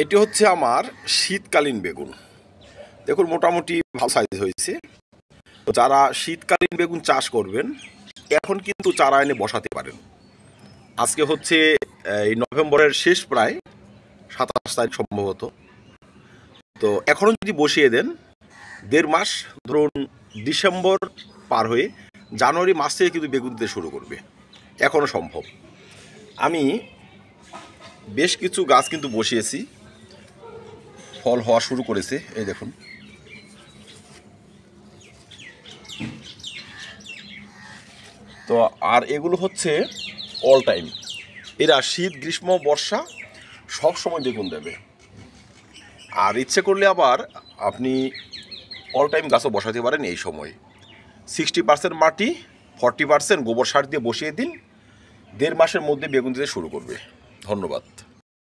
এটি হচ্ছে আমার শীতকালীন বেগুন। দেখুন মোটামুটি ভালো সাইজ হয়েছে। তো যারা শীতকালীন বেগুন চাষ করবেন এখন কিন্তু চারা এনে বসাতে পারেন। আজকে হচ্ছে এই নভেম্বরের শেষ, প্রায় 27 তারিখ সম্ভবত। তো এখনও যদি বসিয়ে দেন 1.5 মাস, ধরুন ডিসেম্বর পার হয়ে জানুয়ারি মাস থেকে কিন্তু বেগুন দিতে শুরু করবে। এখনও সম্ভব। আমি বেশ কিছু গাছ কিন্তু বসিয়েছি, ফল হওয়া শুরু করেছে, এই দেখুন। তো আর এগুলো হচ্ছে অল টাইম, এরা শীত গ্রীষ্ম বর্ষা সব সময় বেগুন দেবে। আর ইচ্ছে করলে আবার আপনি অল টাইম গাছও বসাতে পারেন। এই সময় 60% মাটি, 40% গোবর সার দিয়ে বসিয়ে দিন, 1.5 মাসের মধ্যে বেগুন দিতে শুরু করবে। ধন্যবাদ।